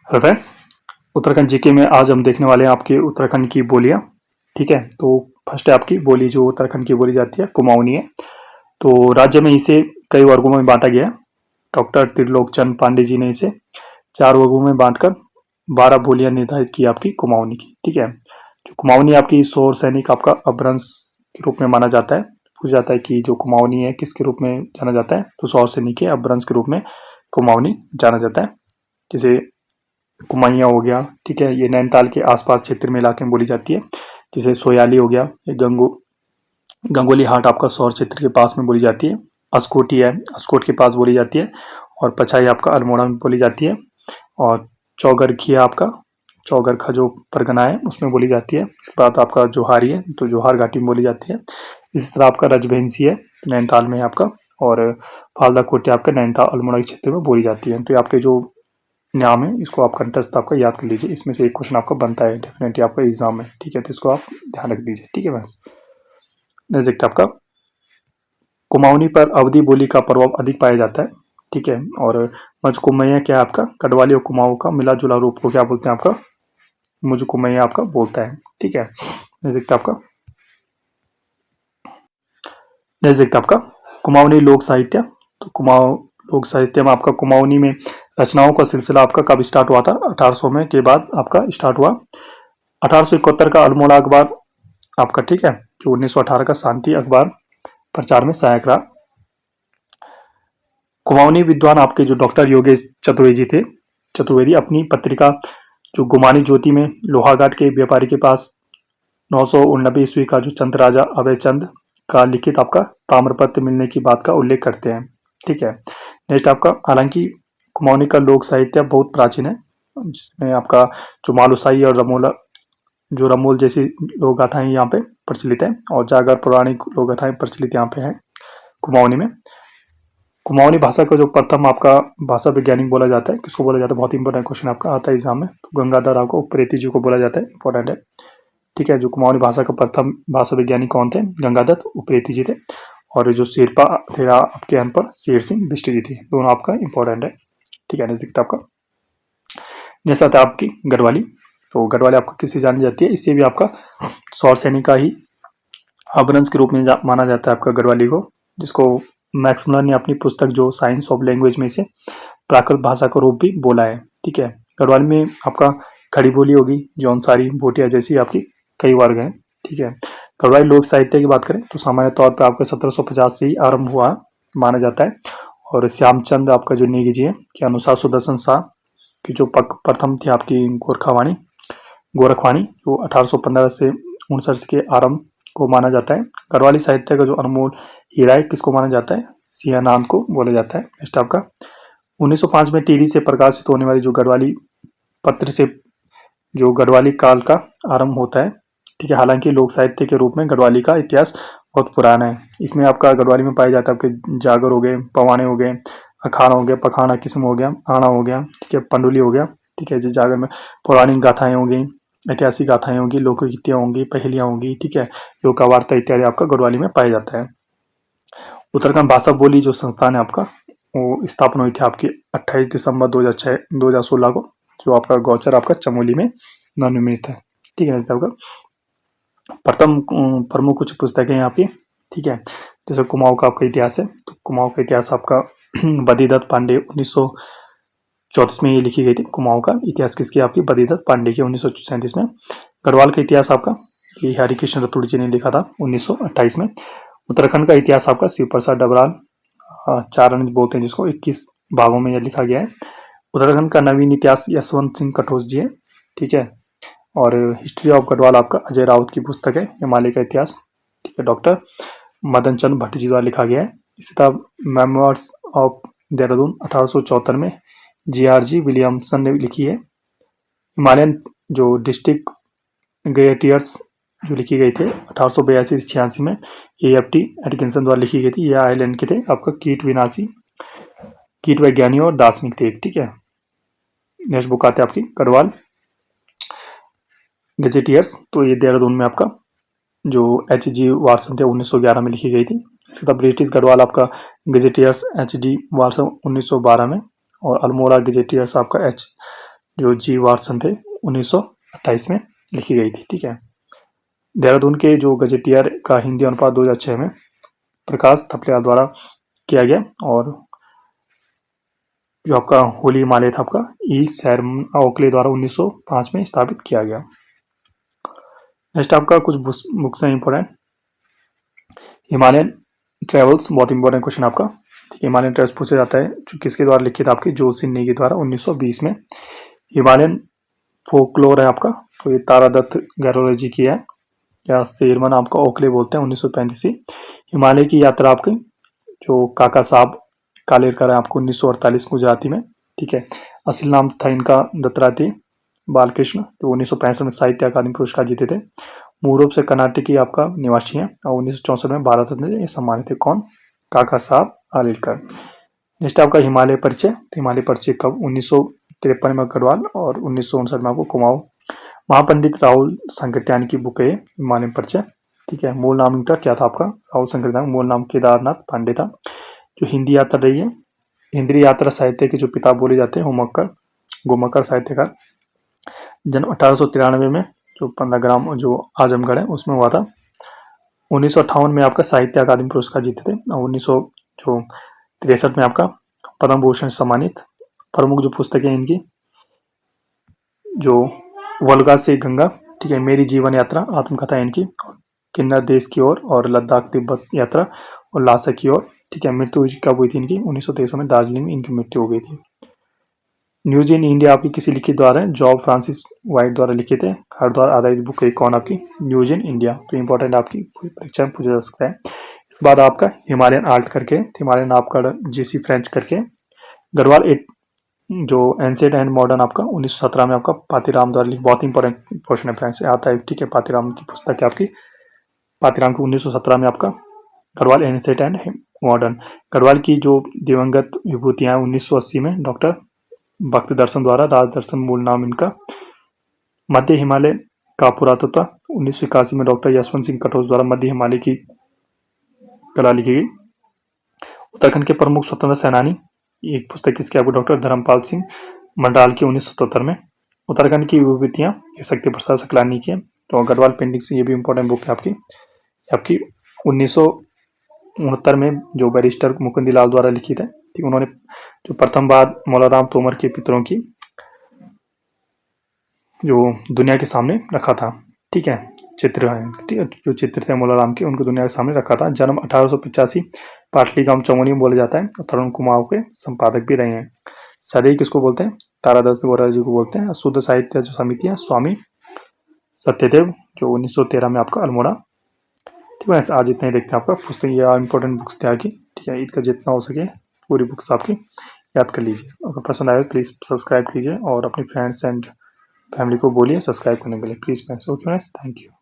Hello friends. Uttarakhand GK में आज हम देखने वाले हैं आपके उत्तराखंड की बोलियां। ठीक है, तो फर्स्ट है आपकी बोली जो उत्तराखंड की बोली जाती है कुमाऊनी है। तो राज्य में इसे कई वर्गों में बांटा गया है। डॉक्टर त्रिलोक चंद पांडे जी ने इसे 4 वर्गों में बांटकर 12 बोलियां निर्धारित की आपकी कुमाऊनी की। ठीक है, जो कुमाऊनी आपकी सौर सैनिक आपका अपभ्रंश के रूप में माना जाता है। पूछा जाता है कि जो कुमाऊनी है किसके रूप में जाना जाता है, तो सौर सैनिक के अपभ्रंश के रूप में कुमाऊनी जाना जाता है। जैसे कुमाइया हो गया, ठीक है, ये नैनीताल के आसपास क्षेत्र में इलाके में बोली जाती है। जैसे सोयाली हो गया, ये गंगोली हाट आपका सौर क्षेत्र के पास में बोली जाती है। अस्कोटी है, अस्कोट के पास बोली जाती है। और पचाई आपका अल्मोड़ा में बोली जाती है। और चौगरखिया आपका चौगरखा जो परगना है उसमें बोली जाती है। इसके बाद आपका जोहारी है, तो जोहार घाटी में बोली जाती है। इसी तरह आपका रजभैंसी है, नैनीताल में है आपका। और फालदा कोटी आपका नैनीताल अल्मोड़ा के क्षेत्र में बोली जाती है। तो ये आपके जो नाम है इसको आप कंटेस्ट आपका याद कर लीजिए। इसमें से एक क्वेश्चन आपका बनता है डेफिनेटली आपका एग्जाम में। ठीक है, तो इसको आप ध्यान रख दीजिए। ठीक है बस, नेक्स्ट देखते हैं आपका कुमाऊनी पर अवधी बोली का प्रभाव अधिक पाया जाता है। ठीक है, और मजकुमैया क्या है आपका गढ़वाली और कुमाऊं का मिला जुला रूप को क्या बोलते हैं आपका मुझकुमैया आपका बोलता है। ठीक है, नेक्स्ट देखते हैं आपका कुमाऊनी लोक साहित्य। तो कुमाऊं लोक साहित्य में आपका कुमाऊनी में रचनाओं का सिलसिला आपका कब स्टार्ट हुआ था? 1800 में के बाद आपका स्टार्ट हुआ। 1871 का अल्मोड़ा अखबार आपका, ठीक है, जो 1918 का शांति अखबार प्रचार में सहायक रहा। कुमाऊनी विद्वान आपके जो डॉक्टर योगेश चतुर्वेदी थे, चतुर्वेदी अपनी पत्रिका जो गुमानी ज्योति में लोहाघाट के व्यापारी के पास 989 ईस्वी का जो चंद राजा अभय चंद का लिखित आपका ताम्रपत्र मिलने की बात का उल्लेख करते हैं। ठीक है, नेक्स्ट आपका हालांकि कुमाऊनी का लोक साहित्य बहुत प्राचीन है, जिसमें आपका जो मालुसाई और रमोल जैसी लोक गाथाएं यहाँ पे प्रचलित है। और जागर पौराणिक लोक गाथाएं प्रचलित यहाँ पे है कुमाऊनी में। कुमाऊनी भाषा का जो प्रथम आपका भाषा वैज्ञानिक बोला जाता है, किसको बोला जाता है? बहुत इंपॉर्टेंट क्वेश्चन आपका आता है एग्जाम में। तो गंगाधर आपको उप्रेती जी को बोला जाता है, इंपॉर्टेंट है। ठीक है, जो कुमाऊनी भाषा का प्रथम भाषा वैज्ञानिक कौन थे? गंगादत्त उप्रेती जी थे। और जो शेरपा थे आपके अनपढ़ शेर सिंह बिष्ट जी थे, दोनों आपका इंपॉर्टेंट है। ठीक है, नजदीक आपका नेक्स्ट आता है आपकी गढ़वाली। तो गढ़वाली आपको किससे जानी जाती है? इससे भी आपका सौर सैनिक का ही अपभ्रंश के रूप में माना जाता है आपका गढ़वाली को, जिसको मैक्स मुलर ने अपनी पुस्तक जो साइंस ऑफ लैंग्वेज में से प्राकृत भाषा का रूप भी बोला है। ठीक है, गढ़वाली में आपका खड़ी बोली होगी, जौनसारी, भोटिया जैसी आपकी कई वर्ग हैं। ठीक है, गढ़वाली लोक साहित्य की बात करें तो सामान्य तौर पर आपका 1750 से ही आरंभ हुआ माना जाता है। और श्यामचंद आपका जो नेगी जी है के अनुसार सुदर्शन शाह की जो प्रथम थी आपकी गोरखवाणी जो 1815 से 19 के आरंभ को माना जाता है। गढ़वाली साहित्य का जो अनमोल हीरा है किसको माना जाता है? सियानांद को बोला जाता है। नेक्स्ट आपका 1905 में टीरी से प्रकाशित होने वाली जो गढ़वाली पत्र से जो गढ़वाली काल का आरंभ होता है। ठीक है, हालांकि लोक साहित्य के रूप में गढ़वाली का इतिहास बहुत पुराना है। इसमें आपका गढ़वाली में पाए जाता है आपके जागर हो गए, पवाने हो गए, अखाड़ा हो गया, पखाना किस्म हो गया, आना हो गया, ठीक है, पंडुली हो गया। ठीक है, जिस जागर में पौराणिक गाथाएं होंगी, ऐतिहासिक गाथाएं होंगी, लोकगीतियां होंगी, पहेलियां होंगी, ठीक है, लोका वार्ता इत्यादि आपका गढ़वाली में पाया जाता है। उत्तराखंड भाषा बोली जो संस्थान है आपका वो स्थापना हुई थी आपकी 28 दिसंबर 2016 को, जो आपका गौचर आपका चमोली में नवनिर्मित है। ठीक है, आपका प्रथम प्रमुख कुछ पुस्तकें यहाँ पे। ठीक है, जैसे कुमाऊं का आपका इतिहास है, तो कुमाऊं का इतिहास आपका बद्रीदत्त पांडे 1934 में ये लिखी गई थी। कुमाऊं का इतिहास किसकी? आपकी बद्रीदत्त पांडे की 1937 में। गढ़वाल का इतिहास आपका ये हरिकृष्ण रतुड़ जी ने लिखा था 1928 में। उत्तराखंड का इतिहास आपका शिव प्रसाद डबराल चारण बोलते हैं जिसको, 21 भागों में यह लिखा गया है। उत्तराखंड का नवीन इतिहास यशवंत सिंह कठोर जी है। ठीक है, और हिस्ट्री ऑफ गढ़वाल आपका अजय राउत की पुस्तक है, हिमालय का इतिहास। ठीक है, डॉक्टर मदन चंद भट्ट जी द्वारा लिखा गया है। इसी तरह मेमोइर्स ऑफ देहरादून 1874 में GRG विलियमसन ने लिखी है। हिमालयन जो डिस्ट्रिक्ट गेटियर्स जो लिखी गई थे 1882-86 में AFT एटकिंसन द्वारा लिखी गई थी। यह आयरलैंड के थे आपका कीट वैज्ञानी और दार्शनिक थे। ठीक है, नेक्स्ट बुक आते हैं आपकी गढ़वाल गजेटियर्स, तो ये देहरादून में आपका जो HG वाटसन थे 1911 में लिखी गई थी। इसके बाद ब्रिटिश गढ़वाल आपका गजेटियर्स HG वाटसन 1912 में, और अल्मोड़ा गजेटियर्स आपका जो जी वाटसन थे 1928 में लिखी गई थी। ठीक है। देहरादून के जो गजेटियर का हिंदी अनुवाद 2006 में प्रकाश थपलियाल द्वारा किया गया, और जो आपका होली हिमालय था आपका ई सैरमन ओकले द्वारा 1905 में स्थापित किया गया। नेक्स्ट आपका कुछ बुक्स हैं इंपॉर्टेंट। हिमालयन ट्रेवल्स, बहुत इंपॉर्टेंट क्वेश्चन आपका। ठीक है, हिमालयन ट्रेवल्स पूछा जाता है जो किसके द्वारा लिखित, आपकी जोशी नेगी द्वारा 1920 में। हिमालयन फोकलोर है आपका, तो ये तारा दत्त गैरोले जी की है, या शेरमन आपका ओकले बोलते हैं 1935। हिमालय की यात्रा आपकी जो काका साहब कालेरकर है आपको 1948 गुजराती में। ठीक है। असली नाम था इनका दत्तात्रेय बालकृष्ण, जो 1965 में साहित्य अकादमी पुरस्कार जीते थे। मूल रूप से कर्नाटक आपका निवासी है, और 1964 में भारत रत्न सम्मानित थे। कौन? काका साहब कालेलकर। नेक्स्ट आपका हिमालय परिचय। हिमालय परिचय कब? 1953 में गढ़वाल, और 1959 में आपको कुमाऊं। महापंडित राहुल संकृत्यान की बुक है हिमालय परिचय। ठीक है। मूल नाम इनका क्या था आपका? राहुल संकृत्यान। मूल नाम केदारनाथ पांडे था। जो हिंदी यात्रा रही है, हिंदी यात्रा साहित्य के जो पिता बोले जाते हैं गोमक्कड़ साहित्यकार। जन्म 1893 में, जो 15 ग्राम जो आजमगढ़ है उसमें हुआ था। 1958 में आपका साहित्य अकादमी पुरस्कार जीते थे, और 1963 में आपका पद्म भूषण सम्मानित। प्रमुख जो पुस्तकें इनकी, जो वोल्गा से गंगा, ठीक है, मेरी जीवन यात्रा आत्मकथा इनकी, किन्नर देश की ओर, और लद्दाख तिब्बत यात्रा, और लासा की ओर। ठीक है। मृत्यु कब हुई थी इनकी? 1923 में दार्जिलिंग में इनकी मृत्यु हो गई थी। न्यूज इन इंडिया आपकी किसी लिखित द्वारा है? जॉब फ्रांसिस वाइट द्वारा लिखित है। हरिद्वार आधारित बुक है कौन आपकी? News in India. तो इंपॉर्टेंट आपकी परीक्षा में पूछा जा सकता है। इसके बाद आपका हिमालयन आर्ट करके, हिमालयन आपका जेसी फ्रेंच करके, गढ़वाल जो एंशिएंट एंड मॉडर्न आपका 1917 में आपका पातीराम द्वारा लिखी। बहुत इंपॉर्टेंट क्वेश्चन है फ्रेंड्स, आता है। ठीक है। पातीराम की पुस्तक है आपकी, पातीराम की 1917 में आपका Garhwal ancient and modern. Garhwal की जो दिवंगत विभूतियां हैं 1980 में डॉक्टर भक्त दर्शन द्वारा, राज दर्शन मूल नाम इनका। मध्य हिमालय का पुरातत्व 1981 में डॉक्टर यशवंत सिंह कटोच द्वारा मध्य हिमालय की कला लिखी गई। उत्तराखंड के प्रमुख स्वतंत्र सेनानी, एक पुस्तक किसकी आपको? डॉक्टर धर्मपाल सिंह मंडाल की 1977 में। उत्तराखंड की विभूतियां, ये शक्ति प्रसाद सकलानी की है। तो गढ़वाल पेंटिंग से, ये भी इंपॉर्टेंट बुक है आपकी 1969 में जो बैरिस्टर मुकुंदीलाल द्वारा लिखित है। ठीक, उन्होंने जो प्रथम बार मौलाराम तोमर के पितरों की जो दुनिया के सामने रखा था। ठीक है। चित्र है, ठीक है, जो चित्र थे मौलाराम के, उनको दुनिया के सामने रखा था। जन्म 1885, पाटली गांव चमोली में बोला जाता है। तरुण कुमार के संपादक भी रहे हैं। सदैव किसको बोलते हैं? तारादास गौरा जी को बोलते हैं। शुद्ध साहित्य जो समिति है स्वामी सत्यदेव, जो 1913 में आपका अल्मोड़ा। ठीक है। आज इतना ही देखते हैं आपका पुस्तक, या इंपॉर्टेंट बुक्स थे आगे। ठीक है। इसका जितना हो सके पूरी बुक्स आपकी याद कर लीजिए। अगर पसंद आए प्लीज़ सब्सक्राइब कीजिए, और अपने फ्रेंड्स एंड फैमिली को बोलिए सब्सक्राइब करने के लिए please friends. Okay friends, thank you.